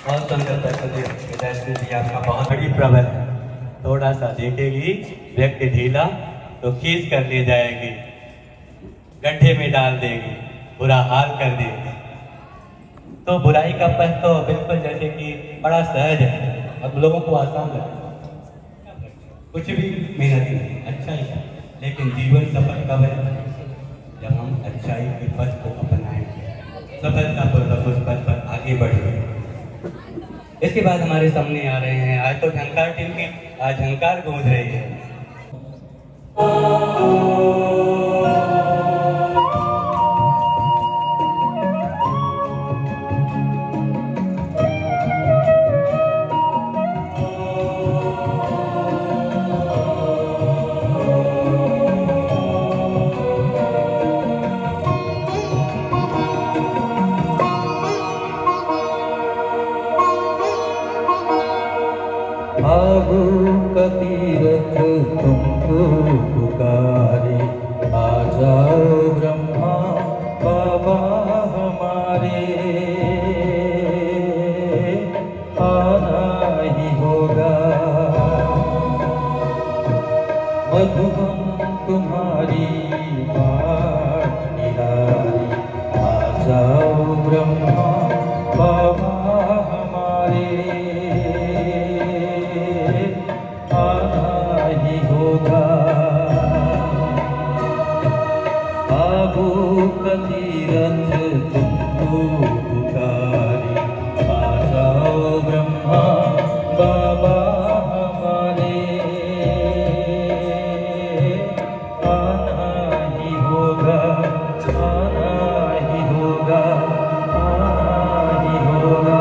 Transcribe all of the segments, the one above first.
बहुत सुंदर प्रस्तुति आपका, बहुत बड़ी प्रबल है। थोड़ा सा देखेगी व्यक्ति ढीला तो खींच कर ले जाएगी, गड्ढे में डाल देगी, बुरा हाल कर देगी। तो बुराई का पथ तो बिल्कुल जैसे कि बड़ा सहज है, अब लोगों को आसान लगता है, कुछ भी मेहनत नहीं, अच्छा ही है। लेकिन जीवन सफल कब है? जब हम अच्छाई के पथ को अपनाएंगे, सफलतापूर्वक उस पथ पर आगे बढ़ेंगे। इसके बाद हमारे सामने आ रहे हैं, आज तो झंकार टीम की आज झंकार गूंज रही है। आबू का तीरथ तुमको पुकारे, आ जाओ ब्रह्मा बाबा हमारे, आना ही होगा। मधुबन तुम्हारी बाट निहारी, आ जाओ ब्रह्मा बाबा हमारे, तीरथ तुमको पुकारे, आ जाओ ब्रह्मा बाबा हमारे, आना ही होगा, आना ही होगा, आना ही होगा।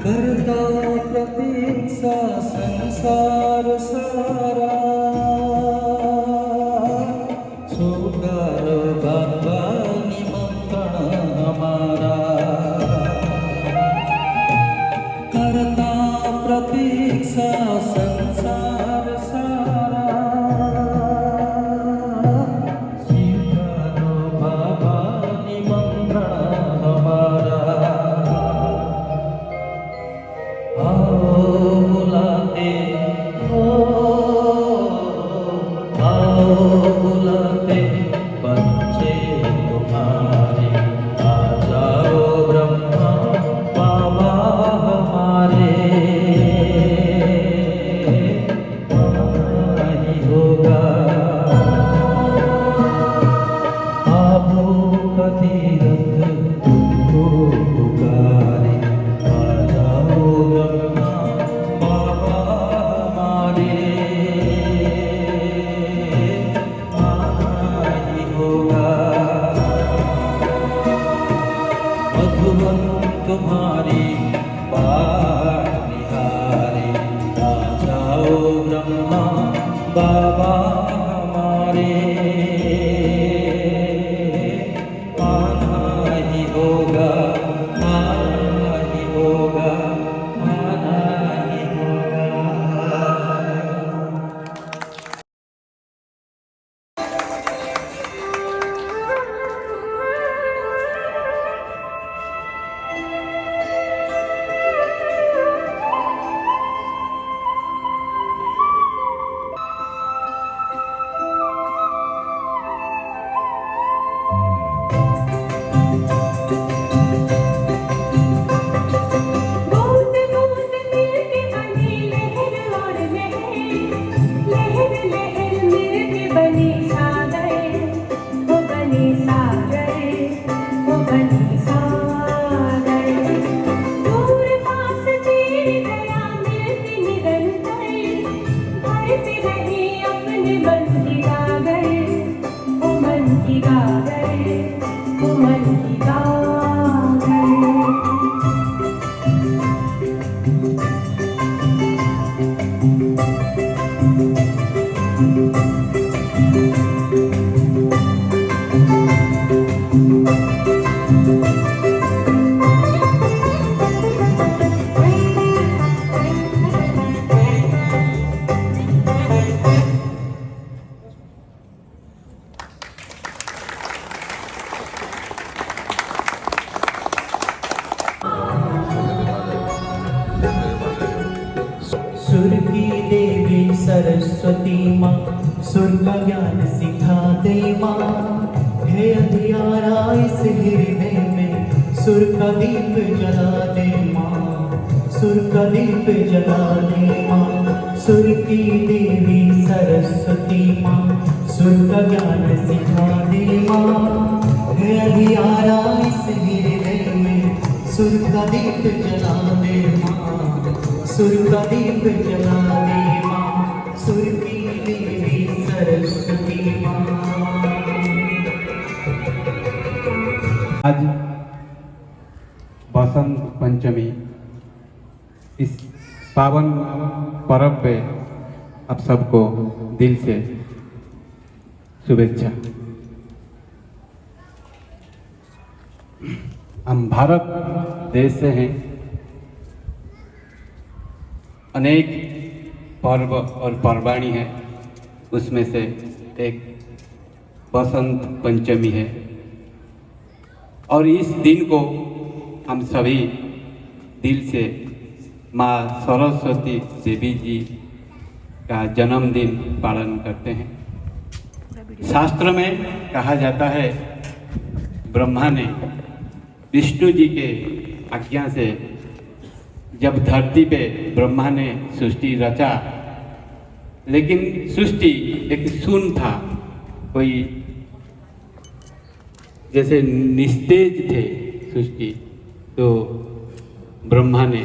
करता प्रतीक्षा संसार सारा, स्वीकार बाबा निमंत्रण हमारा। करता प्रतीक्षा संसार सारा, स्वीकार बाबा निमंत्रण हमारा। आओ बुलाते हो, आओ बुलाते बच्चे तुम्हारे, आ जाओ ब्रह्मा बाबा हमारे, आना ही होगा। आबू का तीरथ तुमको पुकारे, आ जाओ ब्रह्मा बाबा हमारे, आना ही होगा। मधुबन तुम्हारी बाट निहारे, आ जाओ ब्रह्मा बाबा हमारे, आना ही होगा, आना ही होगा, आना ही होगा। सुर की देवी सरस्वती माँ, सुर का ज्ञान सिखा दे माँ। है अंधियारा इस हृदय में, सुर का दीप जला दे माँ, सुर का दीप जला दे माँ। सुर की देवी सरस्वती माँ, सुर का ज्ञान सिखा दे माँ। है अंधियारा इस हृदय में, सुर का दीप जला दे माँ, सुर का दीप जला दे माँ। सुर की देवी सरस्वती माँ। आज बसंत पंचमी, इस पावन पर्व पे आप सबको दिल से शुभेच्छा। हम भारत देश से हैं। अनेक पर्व और पर्वाणी है, उसमें से एक बसंत पंचमी है। और इस दिन को हम सभी दिल से माँ सरस्वती देवी जी का जन्मदिन पालन करते हैं। शास्त्र में कहा जाता है, ब्रह्मा ने विष्णु जी के आज्ञा से जब धरती पे ब्रह्मा ने सृष्टि रचा, लेकिन सृष्टि एक शून्य था, कोई जैसे निस्तेज थे सृष्टि। तो ब्रह्मा ने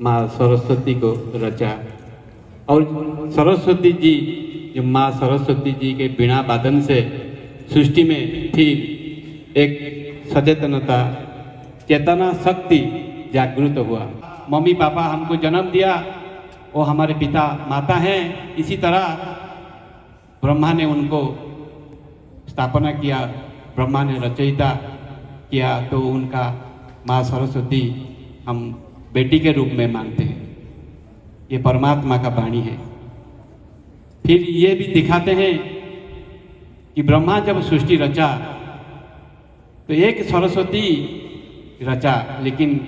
माँ सरस्वती को रचा, और सरस्वती जी, जो माँ सरस्वती जी के बिना वादन से सृष्टि में फिर एक सचेतनता, चेतना शक्ति जागृत हुआ। मम्मी पापा हमको जन्म दिया, वो हमारे पिता माता हैं। इसी तरह ब्रह्मा ने उनको स्थापना किया, ब्रह्मा ने रचयिता किया, तो उनका माँ सरस्वती हम बेटी के रूप में मानते हैं। ये परमात्मा का वाणी है। फिर ये भी दिखाते हैं कि ब्रह्मा जब सृष्टि रचा तो एक सरस्वती रचा, लेकिन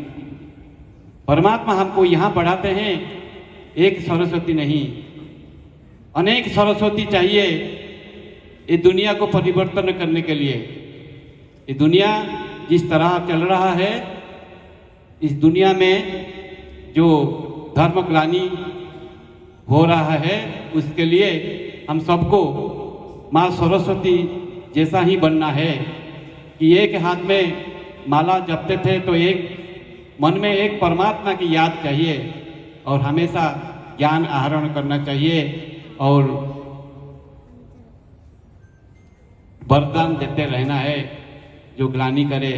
परमात्मा हमको यहाँ पढ़ाते हैं एक सरस्वती नहीं, अनेक सरस्वती चाहिए ये दुनिया को परिवर्तन करने के लिए। ये दुनिया जिस तरह चल रहा है, इस दुनिया में जो धर्मग्लानि हो रहा है, उसके लिए हम सबको माँ सरस्वती जैसा ही बनना है कि एक हाथ में माला जपते थे तो एक मन में एक परमात्मा की याद चाहिए, और हमेशा ज्ञान आहरण करना चाहिए, और वरदान देते रहना है। जो ग्लानि करे,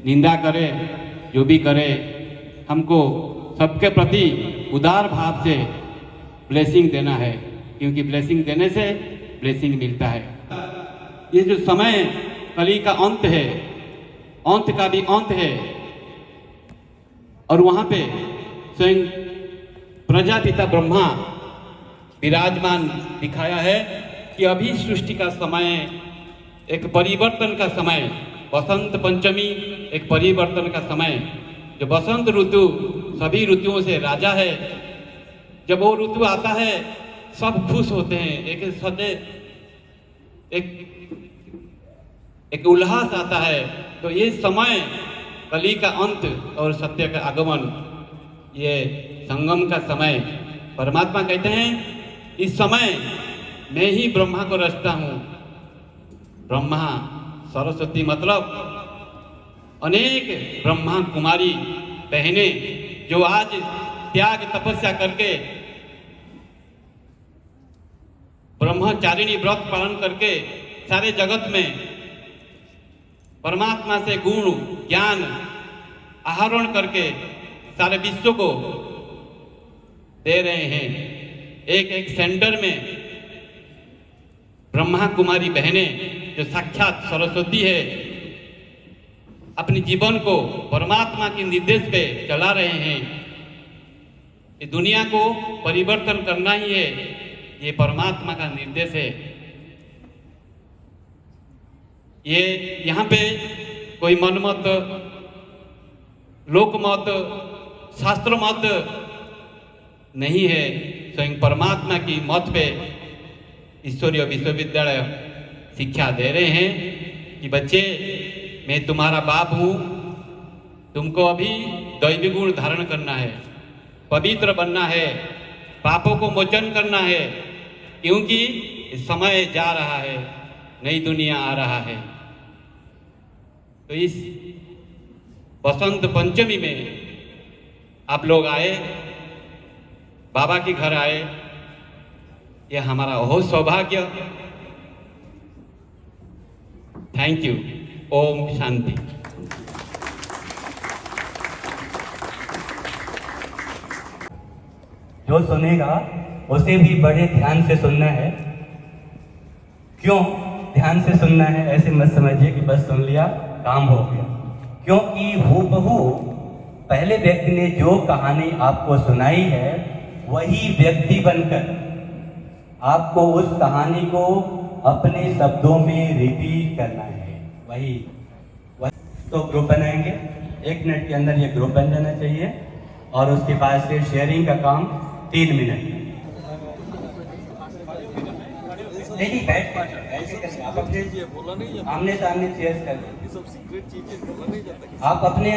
निंदा करे, जो भी करे, हमको सबके प्रति उदार भाव से ब्लेसिंग देना है, क्योंकि ब्लेसिंग देने से ब्लेसिंग मिलता है। ये जो समय कली का अंत है, अंत का भी अंत है, और वहाँ पे स्वयं प्रजापिता ब्रह्मा विराजमान दिखाया है कि अभी सृष्टि का समय, एक परिवर्तन का समय, बसंत पंचमी एक परिवर्तन का समय। जो बसंत ऋतु सभी ऋतुओं से राजा है, जब वो ऋतु आता है सब खुश होते हैं, एक उल्लास आता है। तो ये समय कली का अंत और सत्य का आगमन, ये संगम का समय। परमात्मा कहते हैं इस समय मैं ही ब्रह्मा को रचता हूँ। ब्रह्मा सरस्वती मतलब अनेक ब्रह्मा कुमारी बहने जो आज त्याग तपस्या करके ब्रह्मचारिणी व्रत पालन करके सारे जगत में परमात्मा से गुण ज्ञान आहरण करके सारे विश्व को दे रहे हैं। एक एक सेंटर में ब्रह्मा कुमारी बहनें जो साक्षात सरस्वती है, अपने जीवन को परमात्मा के निर्देश पे चला रहे हैं। ये दुनिया को परिवर्तन करना ही है, ये परमात्मा का निर्देश है। ये यहाँ पे कोई मनमत, लोकमत, शास्त्र मत नहीं है, स्वयं परमात्मा की मौत पे ईश्वरीय विश्वविद्यालय शिक्षा दे रहे हैं कि बच्चे मैं तुम्हारा बाप हूँ, तुमको अभी दैवी गुण धारण करना है, पवित्र बनना है, पापों को मोचन करना है, क्योंकि समय जा रहा है, नई दुनिया आ रहा है। तो इस बसंत पंचमी में आप लोग आए, बाबा के घर आए, यह हमारा बहुत सौभाग्य। Thank you. ओम शांति। जो सुनेगा उसे भी बड़े ध्यान से सुनना है। क्यों ध्यान से सुनना है ऐसे मत समझिए कि बस सुन लिया काम हो गया, क्योंकि हूबहू पहले व्यक्ति ने जो कहानी आपको सुनाई है वही व्यक्ति बनकर आपको उस कहानी को अपने शब्दों में रिपीट करना है। वही तो ग्रुप बनाएंगे, 1 मिनट के अंदर ये ग्रुप बन जाना चाहिए और उसके बाद से शेयरिंग का काम 3 मिनट। नहीं बैठ ऐसे करके आप अपने आमने सामने शेयर कर, सब सीक्रेट चीजें बोला नहीं जाता, आप अपने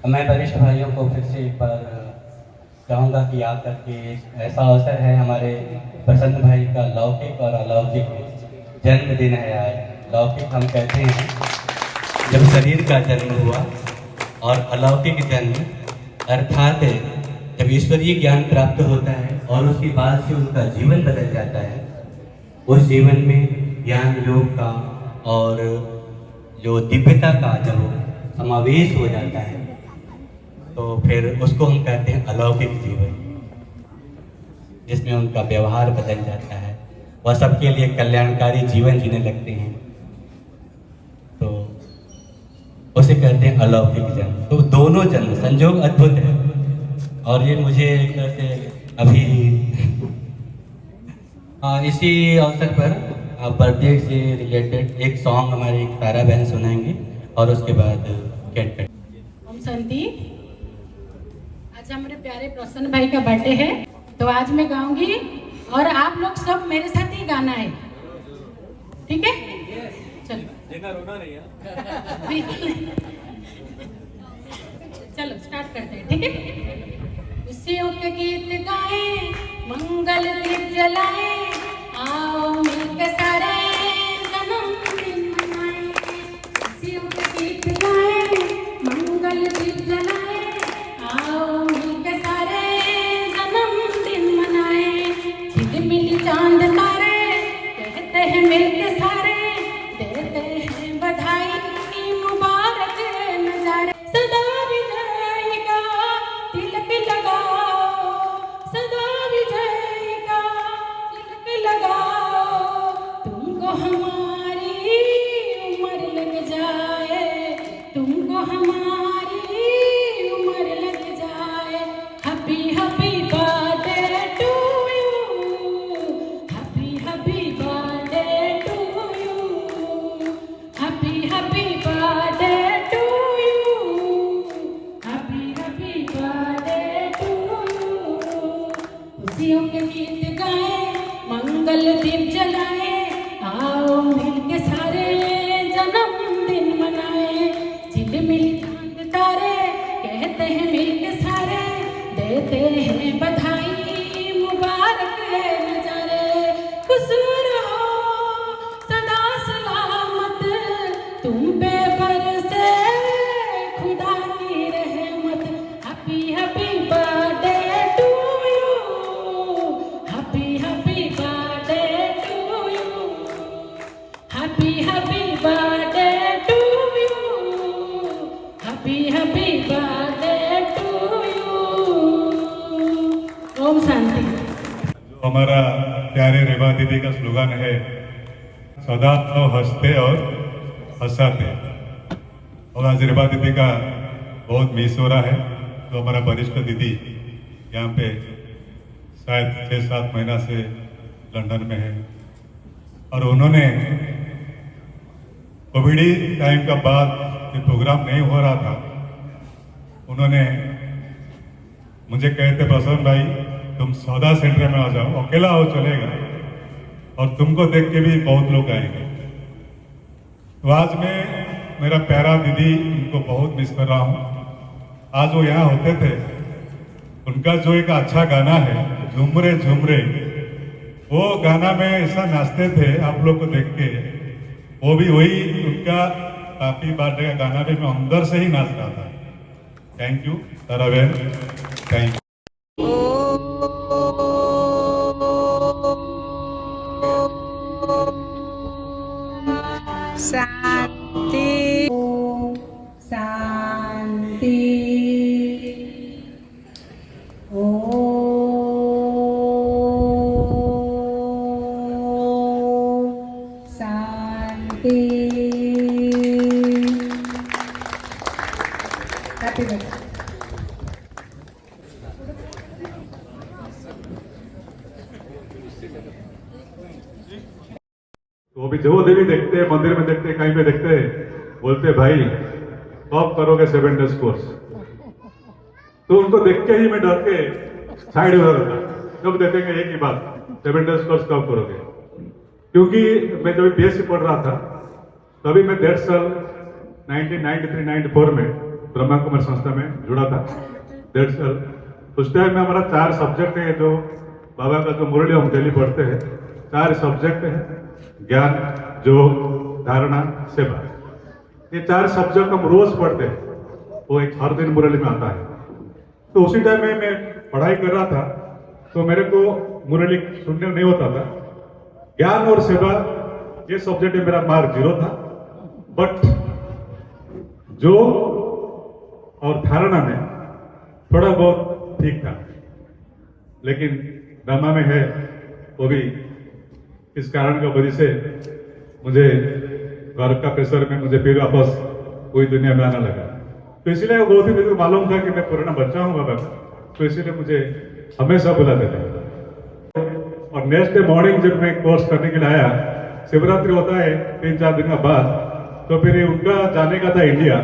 मैं वरिष्ठ भाइयों को फिर से एक बार चाहूँगा कि आकर के ऐसा अवसर है, हमारे प्रसन्न भाई का लौकिक और अलौकिक जन्मदिन है आज। लौकिक हम कहते हैं जब शरीर का जन्म हुआ, और अलौकिक जन्म अर्थात जब ईश्वरीय ज्ञान प्राप्त होता है और उसके बाद से उनका जीवन बदल जाता है। उस जीवन में ज्ञान योग का और जो दिव्यता का जब समावेश हो जाता है तो फिर उसको हम कहते हैं अलौकिक जीवन, जिसमें उनका व्यवहार बदल जाता है, वह सबके लिए कल्याणकारी जीवन जीने लगते हैं, तो उसे कहते हैं अलौकिक जन्म। तो दोनों जन्म संयोग अद्भुत है। और ये मुझे एक तरह से अभी इसी अवसर पर बर्थडे से रिलेटेड एक सॉन्ग हमारी एक तारा बहन सुनाएंगे और उसके बाद कैट कट। ओम शांति। आज हमारे प्यारे प्रसन्न भाई का बर्थडे है, तो आज मैं गाऊंगी और आप लोग सब मेरे साथ ही गाना है, ठीक है? चलो रोना नहीं है। चलो स्टार्ट करते हैं, ठीक है? खुशियों के गीत गाएं, मंगल दीप जलाएं, आओ मिलकर सारे जन्मदिन मनाएं। खुशियों के गीत गाएं, मंगल दीप जलाएं, आओ मिलकर सारे जन्मदिन मनाएं। झिलमिल चांद तारे कहते हैं मिलके सारे, देते हैं बधाई की मुबारक नजारे। सदा विजय का तिलक लगाओ, सदा विजय का तिलक लगाओ, तुमको हमारी उम्र लग जाए, तुमको हमारी उम्र लग जाए। Happy happy birthday to you, happy happy birthday to you, happy happy birthday to you, happy happy birthday to you. खुशियों के गीत गाएं, मंगल दीप जलाएं, आओ मिलके सारे जन्मदिन मनाएं। झिलमिल चांद तारे कहते हैं मिलके सारे, देते हैं बधाई मुबारक नजारे। खुश रहो सदा सलामत, तुम पे बरसे खुदा की रहमत। Happy happy birthday to you, happy happy birthday to you, happy happy birthday to you, happy happy birthday to you. ओम शांति। हमारा प्यारे रेबा दीदी का स्लोगन है, सदा तो हंसते और हंसाते। और आज रेबा दीदी का बहुत मिस हो रहा है। तो हमारा वरिष्ठ दीदी यहाँ पे शायद 6-7 महीना से लंदन में है, और उन्होंने कोविड टाइम का बाद ये प्रोग्राम नहीं हो रहा था, उन्होंने मुझे कहते प्रसन्न भाई तुम सौदा सेंटर में आ जाओ, अकेला हो चलेगा, और तुमको देख के भी बहुत लोग आएंगे। तो आज मैं मेरा प्यारा दीदी उनको बहुत मिस कर रहा हूँ। आज वो यहाँ होते थे, उनका जो एक अच्छा गाना है झुमरे झुमरे, वो गाना में ऐसा नाचते थे आप लोग को देख के, वो भी वही उनका काफी बर्थडे का गाना भी मैं अंदर से ही नाच रहा था। थैंक यू तारा बहन, thank you. Shanti Shanti Shanti. Happy birthday. तो अभी जो देवी देखते हैं, मंदिर में देखते हैं, कहीं पे देखते हैं, बोलते भाई कब करोगे 7 डेज कोर्स। तो उनको देख के ही मैं डर के साइड हो रहा था। जब देखेंगे एक ही बात, 7 डेज कोर्स कब करोगे। क्योंकि मैं जब बीएससी पढ़ रहा था तभी मैं 1.5 साल 1993-94 में ब्रह्मा कुमार संस्था में जुड़ा था। 1.5 साल उस टाइम में हमारा 4 सब्जेक्ट है, जो बाबा का जो मुरली हम डेली पढ़ते हैं, 4 सब्जेक्ट है, ज्ञान, योग, धारणा, सेवा। ये 4 सब्जेक्ट हम रोज पढ़ते हैं, वो एक हर दिन मुरली में आता है। तो उसी टाइम में मैं पढ़ाई कर रहा था, तो मेरे को मुरली सुनने नहीं होता था। ज्ञान और सेवा ये सब्जेक्ट में मेरा मार्क 0 था, बट जो और धारणा में थोड़ा बहुत ठीक था। लेकिन ब्रह्मा में है वो भी इस कारण की वजह से मुझे घर का प्रेशर में मुझे फिर वापस कोई दुनिया में आना लगा। तो इसीलिए बहुत ही मुझे मालूम था कि मैं पुराना बच्चा हूँ बाबा का, तो इसीलिए मुझे हमेशा बुलाते थे। और नेक्स्ट डे मॉर्निंग जब मैं कोर्स करने के लिए आया, शिवरात्रि होता है 3-4 दिन के बाद, तो फिर उनका जाने का था इंडिया।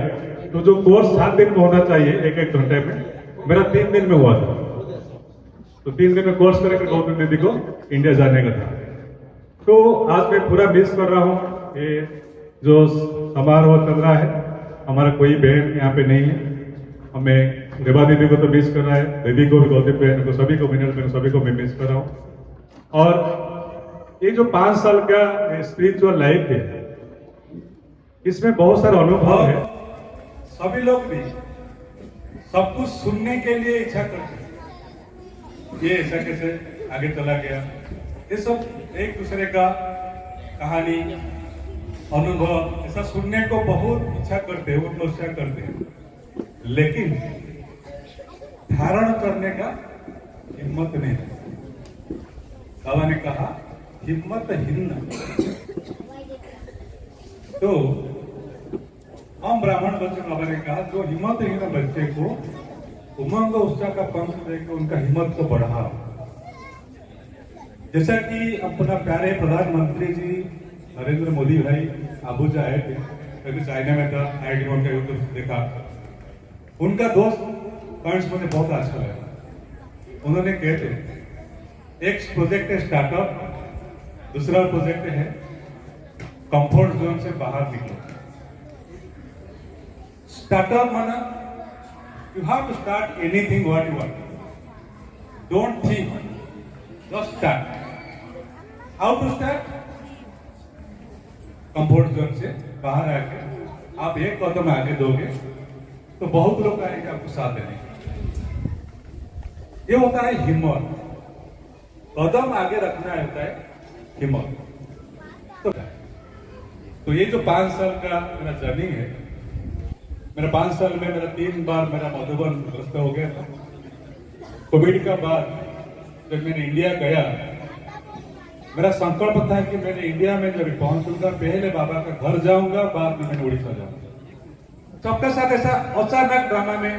तो जो कोर्स 7 दिन में होना चाहिए 1-1 घंटे में, मेरा 3 दिन में हुआ था। तो 3 दिन में कोर्स करके गौतम दीदी को इंडिया जाने का था। तो आज मैं पूरा मिस कर रहा हूँ। ये जो समारोह चल रहा है, हमारा कोई बहन यहाँ पे नहीं है, हमें रेबा दीदी को तो मिस कर रहा है, दीदी को भी, गौतम बहन को, सभी को, मिनल बहन सभी को मैं मिस कर रहा हूँ। और ये जो 5 साल का स्पिरिचुअल लाइफ है, इसमें बहुत सारे अनुभव है। सभी लोग भी सब कुछ सुनने के लिए इच्छा करते हैं, ये ऐसा कैसे आगे चला गया, ये सब एक दूसरे का कहानी, अनुभव ऐसा सुनने को बहुत इच्छा करते हैं, उत्कर्षा करते हैं, लेकिन धारण करने का हिम्मत नहीं है। बाबा ने कहा हिम्मतहीन। तो हम ब्राह्मण बच्चे, बाबा ने कहा जो हिम्मतहीन बच्चे को उमंग उत्साह का पंख देकर उनका हिम्मत को बढ़ाओ। जैसा कि अपना प्यारे प्रधानमंत्री जी नरेंद्र मोदी भाई अबुजा आए थे, कभी चाइना में था, आईटी का यूट्यूब देखा, उनका दोस्त पॉइंट्स मुझे बहुत अच्छा लगा। उन्होंने कहते एक प्रोजेक्ट है स्टार्टअप, दूसरा प्रोजेक्ट है कंफर्ट जोन से बाहर निकलो। स्टार्टअप माना you have to start anything what you want, don't think, just start. How to start? Comfort zone से बाहर आके आप एक कदम आगे दोगे तो बहुत लोग आएंगे आपको साथ देने। ये होता है हिम्मत, कदम आगे रखना होता है हिम्मत। तो ये जो 5 साल का मेरा जर्नी है, मेरा 5 साल में मेरा 3 बार मेरा मधुबन ग्रस्त हो गया था। कोविड का बाद जब मैंने इंडिया गया मेरा संकल्प था कि मैंने इंडिया में जब पहुंचूंगा पहले बाबा का घर जाऊंगा, बाद में मैंने उड़ीसा जाऊंगा। सबके साथ ऐसा अचानक ड्रामा में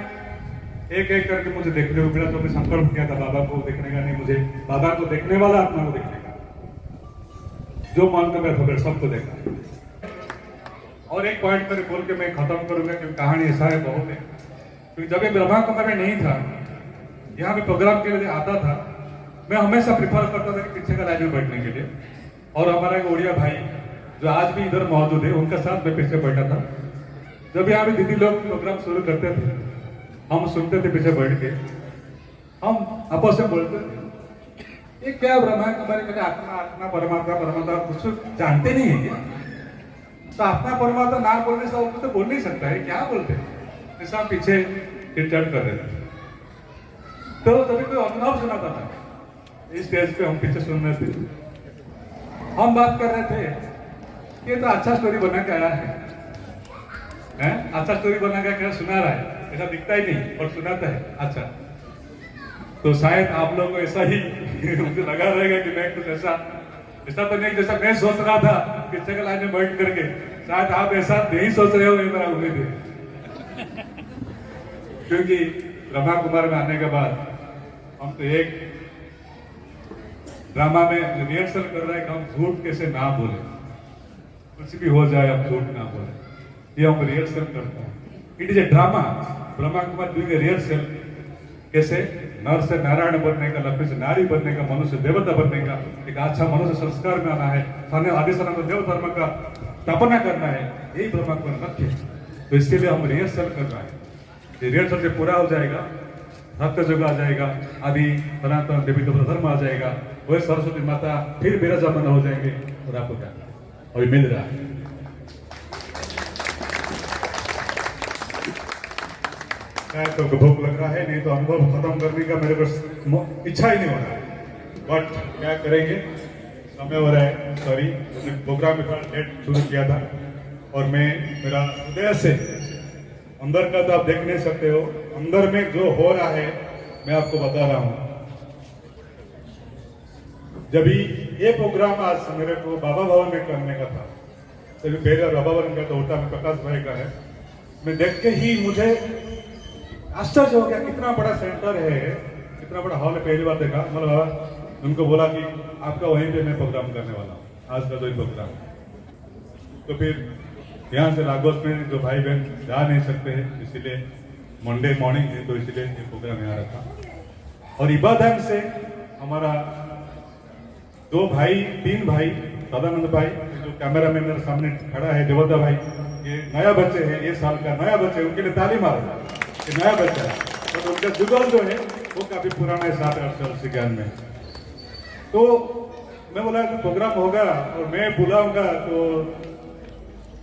एक एक करके मुझे देखने को मिला। तो मैं संकल्प किया था बाबा को देखने का नहीं, मुझे बाबा को देखने वाला, आत्मा को देखने का, जो मन का मैं खबर सबको देखा। और एक पॉइंट पर बोल के मैं खत्म करूंगा क्योंकि कहानी ऐसा है बहुत है। क्योंकि जब मैं ब्रह्मा कुमार में नहीं था, यहाँ पे प्रोग्राम के लिए आता था, मैं हमेशा प्रिफर करता था कि पीछे का लाइन में बैठने के लिए। और हमारा एक उड़िया भाई जो आज भी इधर मौजूद है, उनके साथ मैं पीछे बैठा था। जब यहाँ पे दीदी लोग प्रोग्राम शुरू करते थे, हम सुनते थे पीछे बैठ के, हम आपस में बोलते थे ये क्या ब्रह्मा कुमारी मैंने आत्मा आत्मा परमात्मा परमात्मा कुछ जानते नहीं है क्या? तो आत्मा परमात्मा ना बोलने से और कुछ तो बोल नहीं सकता है, क्या बोलते हैं? ऐसा हम पीछे चिट-चैट कर रहे थे। तो तभी कोई अनुभव सुनाता था, इस स्टेज पे हम पीछे सुन रहे थे, हम बात कर रहे थे ये तो अच्छा स्टोरी बना के आया है, अच्छा स्टोरी बना के क्या सुना रहा है, ऐसा दिखता ही नहीं और सुनाता है। अच्छा, तो शायद आप लोगों को ऐसा ही मुझे लगा रहेगा कि मैं कुछ ऐसा तो नहीं जैसा मैं सोच रहा था पीछे के लाइन में बैठ करके, शायद आप ऐसा नहीं सोच रहे हो, ये मेरा उम्मीद है। क्योंकि ब्रह्मा कुमार में आने के बाद हम तो एक ड्रामा में रिहर्सल कर रहे हैं कि हम झूठ कैसे ना बोले, कुछ भी हो जाए हम झूठ ना बोले, ये हम रिहर्सल करते हैं। It is a drama. Brahma Kumar doing a rehearsal, कैसे नर से नारायण बनने का, लक्ष्मी से नारी बनने का, मनुष्य देवता बनने का, एक अच्छा मनुष्य संस्कार में आना है, आदि सनातन देव धर्म का स्थापना करना है, यही ब्रह्मा कुमार लक्ष्य है। तो इसके लिए हम रिहर्सल कर रहे हैं। रिहर्सल से पूरा हो जाएगा, भक्त युग आ जाएगा, आदि सनातन देवी देवता धर्म आ जाएगा, वही सरस्वती माता फिर विराजमान हो जाएंगे और आपको क्या अभी मिल रहा है। तो भूख लग रहा है, नहीं तो अनुभव खत्म करने का मेरे को इच्छा ही नहीं हो रहा है, बट क्या करेंगे, समय हो रहा है। सॉरी, प्रोग्राम में लेट शुरू किया था और मैं मेरा हृदय से अंदर का तो आप देख नहीं सकते हो, अंदर में जो हो रहा है मैं आपको बता रहा हूँ। जब ये प्रोग्राम आज मेरे को बाबा भवन में करने का था, तभी पहले बाबा भवन का तोटा में प्रकाश भाई का है, मैं देख के ही मुझे आश्चर्य हो गया, कितना बड़ा सेंटर है, कितना बड़ा हॉल है, पहली बार देखा। मतलब उनको बोला कि आपका वहीं पे मैं प्रोग्राम करने वाला हूँ, आज का जो प्रोग्राम। तो फिर यहाँ से लागोस में जो भाई बहन जा नहीं सकते हैं, इसीलिए मंडे मॉर्निंग है, तो इसीलिए ये प्रोग्राम यहाँ रखा। और इबादत से हमारा तीन भाई, सदानंद भाई जो कैमरा मैन मेरे सामने खड़ा है, देवता भाई, ये नया बच्चे हैं, ये साल का नया बच्चे, उनके लिए ताली मारो, ये नया बच्चा है। तो उनका जुगल जो है वो काफी पुराना है, 7-8 साल से ज्ञान में। तो मैं बोला कि प्रोग्राम होगा और मैं बुलाऊंगा तो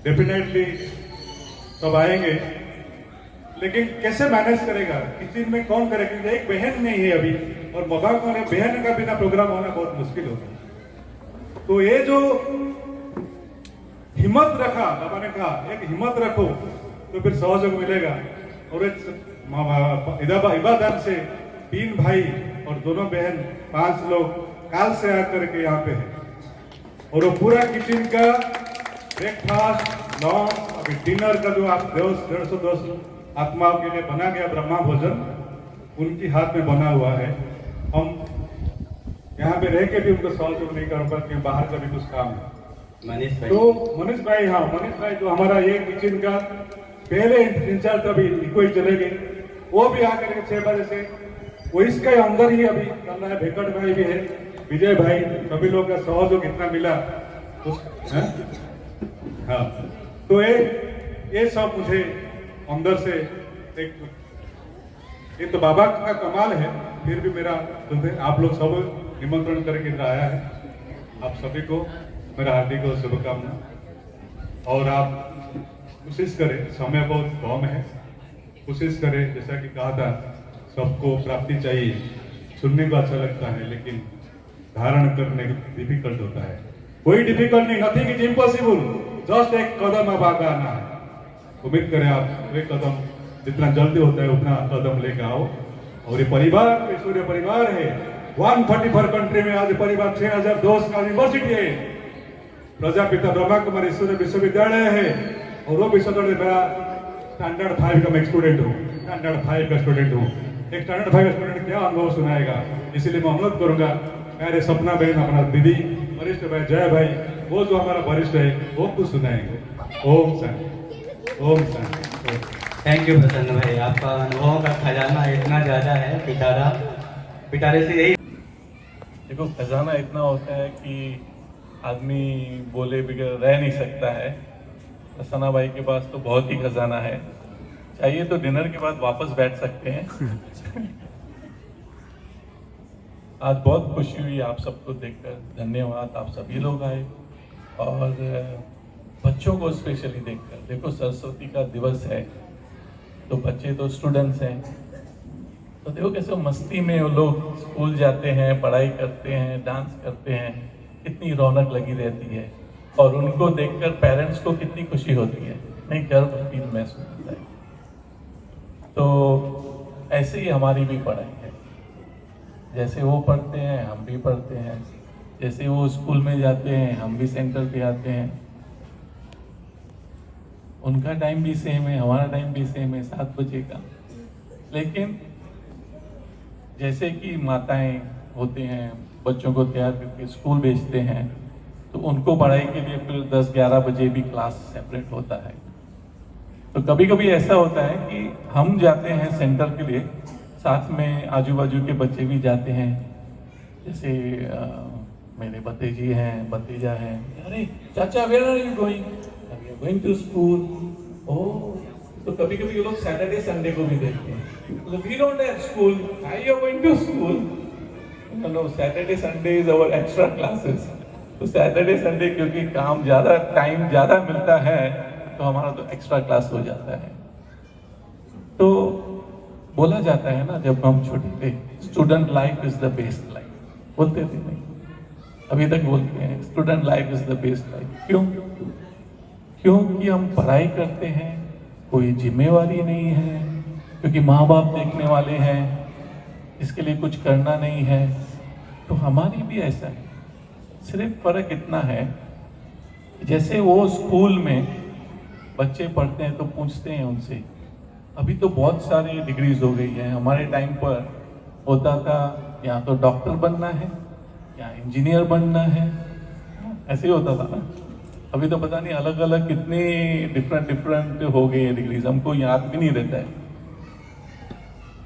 डेफिनेटली सब आएंगे, लेकिन कैसे मैनेज करेगा, किचन में कौन करेगा? एक बहन नहीं है अभी, और बाबा को बहन का बिना प्रोग्राम होना बहुत मुश्किल होगा। तो ये जो हिम्मत रखा, बाबा ने कहा एक हिम्मत रखो तो फिर सहयोग मिलेगा। और इबादत से 3 भाई और दोनों बहन 5 लोग काल से आकर के यहाँ पे है, और वो पूरा किचन का ब्रेकफास्ट, लंच, अभी डिनर का जो आप 150-200 आत्माओं के लिए बना गया ब्रह्मा भोजन, उनकी हाथ में बना हुआ है। हम यहाँ पे रह के भी उनको सहयोग नहीं कर पाते, बाहर का भी कुछ काम है। मनीष भाई, तो मनीष भाई, हाँ मनीष भाई जो हमारा ये किचन का पहले इंचार्ज अभी कोई चले गए, वो भी आकर के 6 बजे से वो इसके अंदर ही अभी चल रहा है। भेकट भाई भी है, विजय भाई, सभी लोग का सहयोग इतना मिला हाँ। तो ये सब मुझे अंदर से ये तो बाबा का कमाल है। फिर भी मेरा आप लोग सब निमंत्रण करके इधर आया है, आप सभी को मेरा हार्दिक शुभकामना। और आप कोशिश करें, समय बहुत कम है, कोशिश करें, जैसा कि कहा था सबको प्राप्ति चाहिए, सुनने को अच्छा लगता है लेकिन धारण करने डिफिकल्ट होता है। कोई डिफिकल्ट नहीं, नथिंग इज इम्पॉसिबल, जस्ट एक कदम अब आगे आना है। उम्मीद करें आप एक कदम जितना जल्दी होता है उतना कदम लेकर आओ। और ये परिवार सूर्य परिवार है, 144 कंट्री में आज परिवार 6002 का यूनिवर्सिटी है, प्रजापिता ब्रह्मा कुमारी सूर्य विश्वविद्यालय है। और वो विश्वविद्यालय मेरा स्टैंडर्ड 5 का मैं स्टूडेंट हूँ, स्टैंडर्ड 5 का स्टूडेंट हूँ। एक स्टैंडर्ड 5 का स्टूडेंट क्या अनुभव सुनाएगा, इसलिए मैं अनुरोध करूंगा मेरे सपना बहन, अपना दीदी, वरिष्ठ भाई जय भाई, वो जो हमारा वरिष्ठ है वो कुछ सुनाएंगे। ओम शांति, ओम शांति। थैंक यू प्रसन्न भाई, आपका अनुभवों का खजाना इतना ज़्यादा है। पिटारे से यही देखो, खजाना इतना होता है कि आदमी बोले बगैर रह नहीं सकता है। प्रसन्ना भाई के पास तो बहुत ही खजाना है, चाहिए तो डिनर के बाद वापस बैठ सकते हैं। आज बहुत खुशी हुई आप सबको देखकर, धन्यवाद आप सभी लोग आए, और बच्चों को स्पेशली देखकर। देखो, सरस्वती का दिवस है तो बच्चे तो स्टूडेंट्स हैं, तो देखो कैसे मस्ती में वो लोग स्कूल जाते हैं, पढ़ाई करते हैं, डांस करते हैं, कितनी रौनक लगी रहती है। और उनको देखकर पेरेंट्स को कितनी खुशी होती है, नहीं गर्व फील महसूस होता है। तो ऐसे ही हमारी भी पढ़ाई है, जैसे वो पढ़ते हैं हम भी पढ़ते हैं, जैसे वो स्कूल में जाते हैं हम भी सेंटर पे आते हैं। उनका टाइम भी सेम है, हमारा टाइम भी सेम है, 7 बजे का। लेकिन जैसे कि माताएं होते हैं, बच्चों को तैयार करके स्कूल भेजते हैं, तो उनको पढ़ाई के लिए फिर 10-11 बजे भी क्लास सेपरेट होता है। तो कभी कभी ऐसा होता है कि हम जाते हैं सेंटर के लिए, साथ में आजू बाजू के बच्चे भी जाते हैं। जैसे मेरे भतीजी हैं, भतीजा हैं, अरे चाचा where are you going? We are going to school. Oh, तो कभी कभी ये लोग सैटरडे संडे को भी देखते हैं। We don't have school, why you are going to school? No, Saturday Sunday is our extra classes. तो सैटरडे संडे क्योंकि काम ज़्यादा, टाइम ज़्यादा मिलता है, तो हमारा तो एक्स्ट्रा क्लास हो जाता है। तो बोला जाता है ना, जब हम छोटे थे, student life is the best life, बोलते थे नहीं? अभी तक बोलते हैं student life is the best life. क्यों? क्योंकि हम पढ़ाई करते हैं, कोई जिम्मेवारी नहीं है, क्योंकि माँ बाप देखने वाले हैं, इसके लिए कुछ करना नहीं है। तो हमारी भी ऐसा है, सिर्फ फर्क इतना है, जैसे वो स्कूल में बच्चे पढ़ते हैं तो पूछते हैं उनसे, अभी तो बहुत सारी डिग्रीज हो गई हैं, हमारे टाइम पर होता था या तो डॉक्टर बनना है या इंजीनियर बनना है, ऐसे ही होता था ना। अभी तो पता नहीं अलग अलग कितने डिफरेंट हो गई है डिग्रीज, हमको याद भी नहीं रहता है।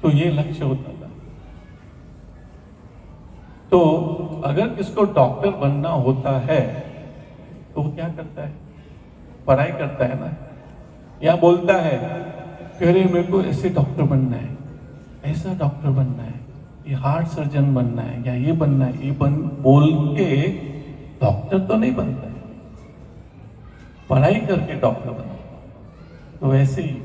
तो ये लक्ष्य होता था। तो अगर किसको डॉक्टर बनना होता है तो वो क्या करता है? पढ़ाई करता है ना, या बोलता है कि अरे मेरे को ऐसे डॉक्टर बनना है, ऐसा डॉक्टर बनना है, ये हार्ट सर्जन बनना है, या ये बनना है, ये बोल के डॉक्टर तो नहीं बनता है, पढ़ाई करके डॉक्टर बनता है। तो वैसे ही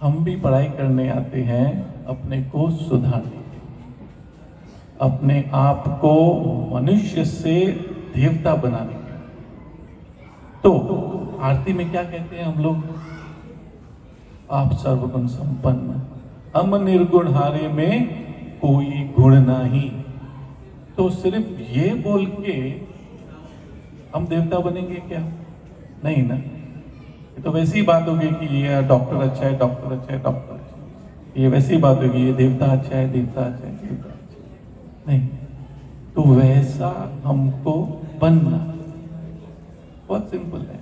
हम भी पढ़ाई करने आते हैं अपने को सुधारने, अपने आप को मनुष्य से देवता बनाने के। तो आरती में क्या कहते हैं हम लोग? आप सर्वगुण संपन्न, हम निर्गुण हारे में कोई गुण नहीं। तो सिर्फ ये बोल के हम देवता बनेंगे क्या? नहीं ना। ये तो वैसी बात होगी कि ये डॉक्टर अच्छा है, डॉक्टर अच्छा है, डॉक्टर अच्छा है, ये वैसी बात होगी, ये देवता अच्छा है, देवता अच्छा है, देवता अच्छा है। नहीं, तो वैसा हमको बनना बहुत सिंपल है,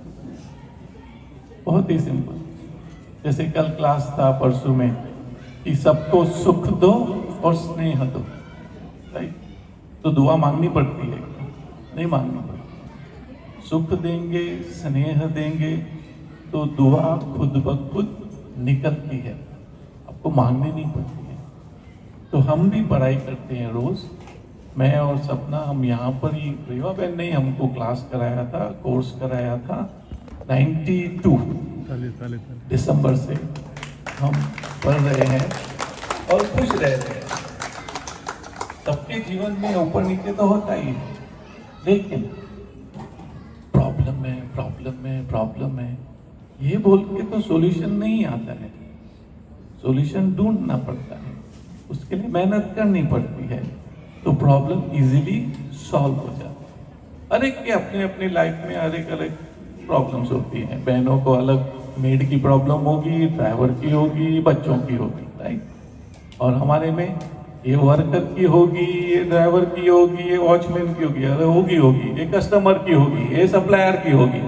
बहुत ही सिंपल। जैसे कल क्लास था परसों में कि सबको सुख दो और स्नेह दो, राइट? तो दुआ मांगनी पड़ती है? नहीं मांगनी पड़ती। सुख देंगे, स्नेह देंगे तो दुआ खुद ब खुद निकलती है, आपको मांगनी नहीं पड़ती है। तो हम भी पढ़ाई करते हैं रोज, मैं और सपना, हम यहाँ पर ही, रेवा बहन ने हमको क्लास कराया था, कोर्स कराया था 92 दिसंबर से हम पढ़ रहे हैं और खुश रह रहे हैं। सबके जीवन में ऊपर नीचे तो होता ही है, लेकिन प्रॉब्लम है, प्रॉब्लम है, प्रॉब्लम है, ये बोल के तो सॉल्यूशन नहीं आता है। सॉल्यूशन ढूंढना पड़ता है, उसके लिए मेहनत करनी पड़ती है। तो प्रॉब्लम इजीली सॉल्व हो जाती है। हर एक के अपने अपने लाइफ में हर एक अलग प्रॉब्लम्स होती हैं। बहनों को अलग मेड की प्रॉब्लम होगी, ड्राइवर की होगी, बच्चों की होगी, राइट। और हमारे में ये वर्कर की होगी, ये ड्राइवर की होगी, ये वॉचमैन की होगी, अरे होगी, ये कस्टमर की होगी, ये सप्लायर की होगी,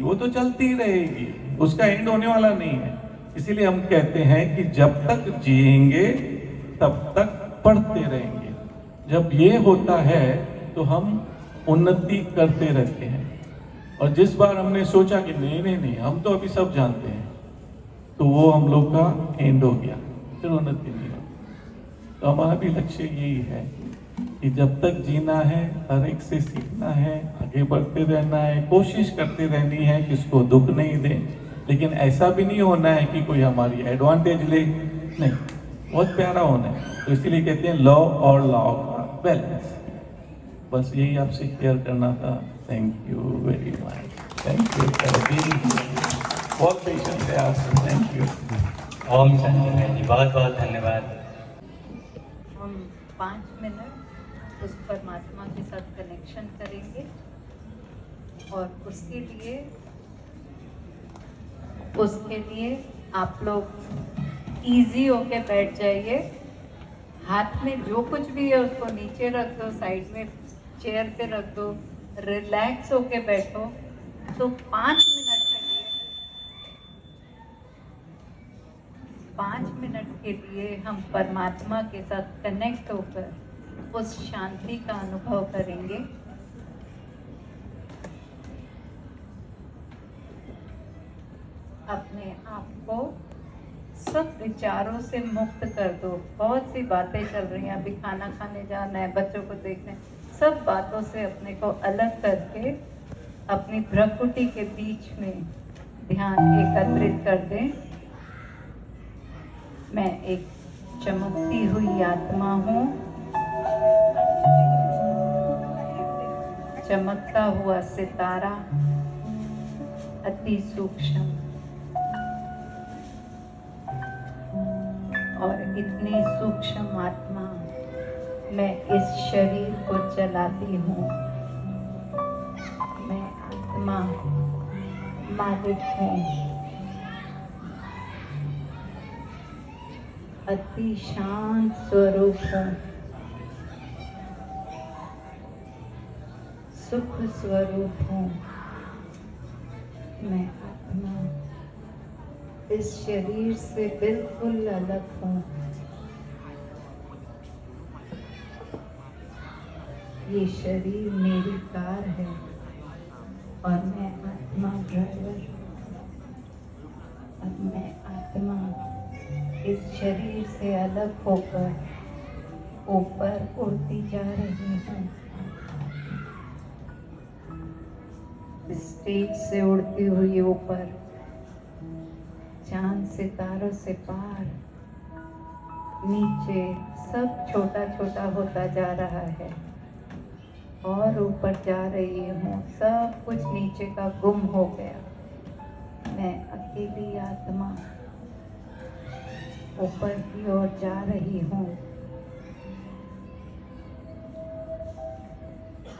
वो तो चलती रहेगी, उसका एंड होने वाला नहीं है। इसीलिए हम कहते हैं कि जब तक जिएंगे तब तक पढ़ते रहेंगे। जब ये होता है तो हम उन्नति करते रहते हैं। और जिस बार हमने सोचा कि नहीं हम तो अभी सब जानते हैं, तो वो हम लोग का एंड हो गया, फिर उन्नति नहीं होती। तो हमारा भी लक्ष्य यही है कि जब तक जीना है हर एक से सीखना है, आगे बढ़ते रहना है, कोशिश करते रहनी है, किसको दुख नहीं दे। लेकिन ऐसा भी नहीं होना है कि कोई हमारी एडवांटेज ले, नहीं, बहुत प्यारा होना है। तो इसीलिए कहते हैं लॉ और लॉ का बैलेंस। बस यही आपसे क्लियर करना था। Thank you very much. Thank you for being here. बहुत पेशेंस है आपसे। Thank you. ओम शांति बहन जी, बहुत बहुत धन्यवाद। हम 5 मिनट उस परमात्मा के साथ कनेक्शन करेंगे और उसके लिए आप लोग इजी होके बैठ जाइए। हाथ में जो कुछ भी है उसको नीचे रख दो, साइड में चेयर पे रख दो, रिलैक्स होके बैठो। तो 5 मिनट के लिए हम परमात्मा के साथ कनेक्ट होकर उस शांति का अनुभव करेंगे। अपने आप को सब विचारों से मुक्त कर दो। बहुत सी बातें चल रही हैं, अभी खाना खाने जाना है, बच्चों को देखना है, सब बातों से अपने को अलग करके अपनी प्रकृति के बीच में ध्यान एकत्रित कर दें। मैं एक चमकती हुई आत्मा हूँ, चमकता हुआ सितारा, अति सूक्ष्म, और इतनी सूक्ष्म आत्मा मैं इस शरीर को चलाती हूँ। मैं आत्मा मालिक हूँ। अति शांत स्वरूप हूँ, सुख स्वरूप हूँ। मैं आत्मा इस शरीर से बिल्कुल अलग हूँ। ये शरीर मेरी कार है और मैं आत्मा ड्राइवर हूँ। अब मैं आत्मा इस शरीर से अलग होकर ऊपर उड़ती जा रही हूँ। स्टेज से उड़ती हुई ऊपर, चांद सितारों से पार, नीचे सब छोटा छोटा होता जा रहा है और ऊपर जा रही हूँ। सब कुछ नीचे का गुम हो गया। मैं अकेली आत्मा ऊपर की ओर जा रही हूँ।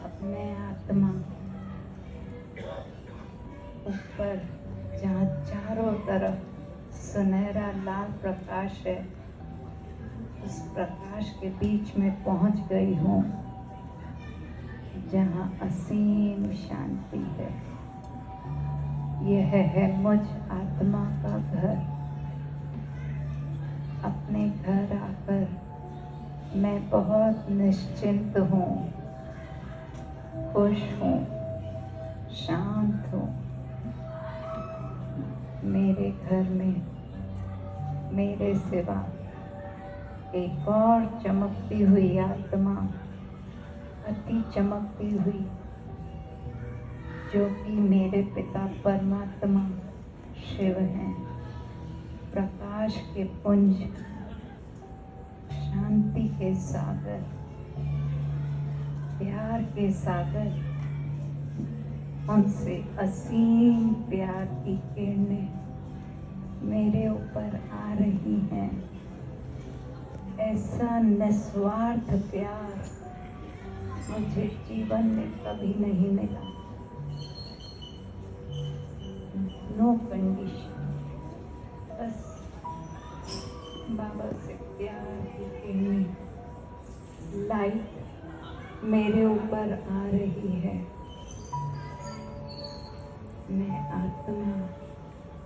अब मैं आत्मा ऊपर, जहाँ चारों तरफ सुनहरा लाल प्रकाश है, उस प्रकाश के बीच में पहुंच गई हूँ, जहाँ असीम शांति है। यह है मुझ आत्मा का घर। अपने घर आकर मैं बहुत निश्चिंत हूँ, खुश हूँ, शांत हूँ। मेरे घर में मेरे सिवा एक और चमकती हुई आत्मा, अति चमकती हुई, जो कि मेरे पिता परमात्मा शिव हैं। प्रकाश के पुंज, शांति के सागर, प्यार के सागर, उनसे असीम प्यार की किरणें मेरे ऊपर आ रही हैं। ऐसा निस्वार्थ प्यार मुझे जीवन में कभी नहीं मिला। नो कंडीशन, बस बाबा से प्यार की किरणें, लाइट मेरे ऊपर आ रही है। मैं आत्मा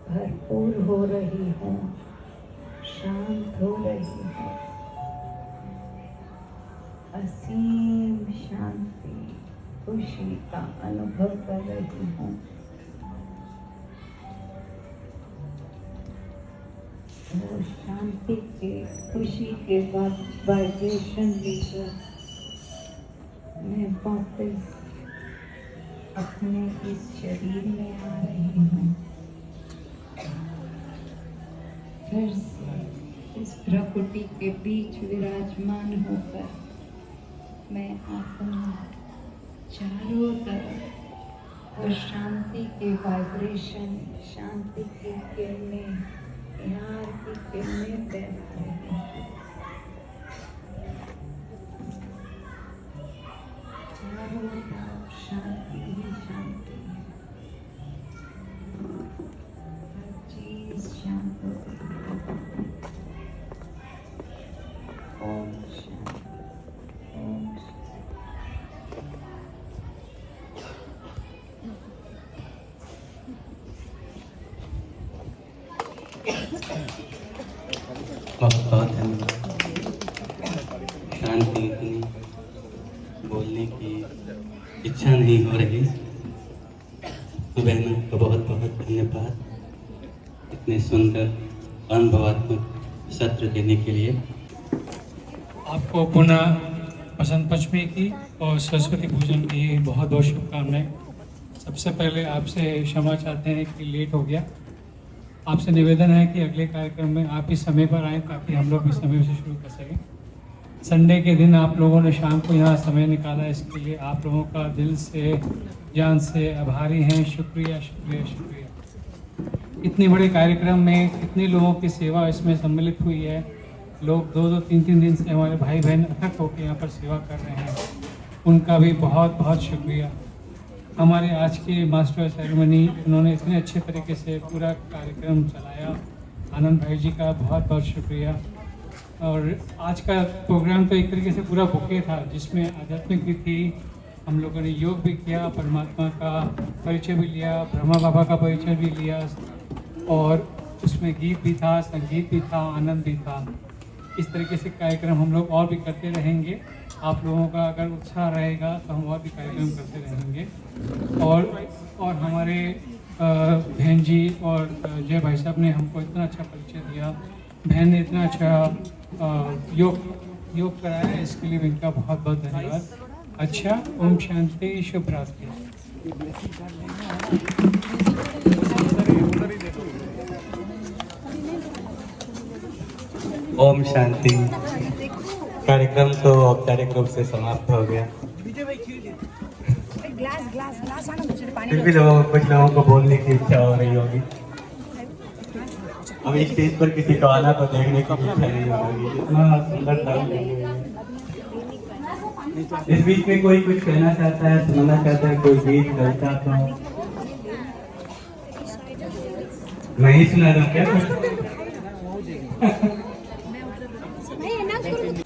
भरपूर हो रही हूँ, शांत हो रही हूँ। असीम शांति, खुशी का अनुभव कर रही हूँ। वो शांति के, खुशी के बाद वाइब्रेशन लेकर मैं वापस अपने इस शरीर में आ रही हूँ। फिर से इस प्रकृति के बीच विराजमान होकर मैं आत्मा चारों तरफ और शांति के वाइब्रेशन, शांति की किरणें, प्यार की किरणें फैला रही हूँ। चारों तरफ शांति ही शांति है। हर चीज शांत हो गई। ओम शांति, ओम बहुत बहुत धन्यवाद। शांति इतनी बोलने की इच्छा नहीं हो रही। तो बहनों को बहुत बहुत धन्यवाद इतने सुंदर अनुभवात्मक सत्र देने के लिए। आपको पुनः बसंत पंचमी की और सरस्वती पूजन की बहुत बहुत शुभकामनाएं। सबसे पहले आपसे क्षमा चाहते हैं कि लेट हो गया। आपसे निवेदन है कि अगले कार्यक्रम में आप इस समय पर आएँ ताकि हम लोग इस समय से शुरू कर सकें। संडे के दिन आप लोगों ने शाम को यहाँ समय निकाला, इसके लिए आप लोगों का दिल से, जान से आभारी हैं। शुक्रिया शुक्रिया शुक्रिया। इतने बड़े कार्यक्रम में कितने लोगों की सेवा इसमें सम्मिलित हुई है। लोग 2-2, 3-3 दिन से हमारे भाई बहन अथक होकर यहाँ पर सेवा कर रहे हैं, उनका भी बहुत बहुत शुक्रिया। हमारे आज के मास्टर सेरेमनी, उन्होंने इतने अच्छे तरीके से पूरा कार्यक्रम चलाया। आनंद भाई जी का बहुत बहुत शुक्रिया। और आज का प्रोग्राम तो एक तरीके से पूरा बुके था, जिसमें आध्यात्मिक भी थी, हम लोगों ने योग भी किया, परमात्मा का परिचय भी लिया, ब्रह्मा बाबा का परिचय भी लिया, और उसमें गीत भी था, संगीत भी था, आनंद भी था। इस तरीके से कार्यक्रम हम लोग और भी करते रहेंगे। आप लोगों का अगर उत्साह रहेगा तो हम और भी कार्यक्रम करते रहेंगे। और हमारे बहन जी और जय भाई साहब ने हमको इतना अच्छा परिचय दिया, बहन ने इतना अच्छा योग कराया, इसके लिए इनका बहुत बहुत धन्यवाद। अच्छा, ओम शांति, शुभ रात्रि। ओम शांति। कार्यक्रम तो औपचारिक रूप से समाप्त हो गया। फिर भी कुछ लोगों को बोलने की इच्छा हो रही होगी। अब इस स्टेज पर किसी को आना तो देखने की इच्छा नहीं होगी। इतना सुंदर था। इस बीच में कोई कुछ कहना चाहता है, सुनाना चाहता है, कोई गीत गाता तो मैं ही सुना दूं क्या? शांति।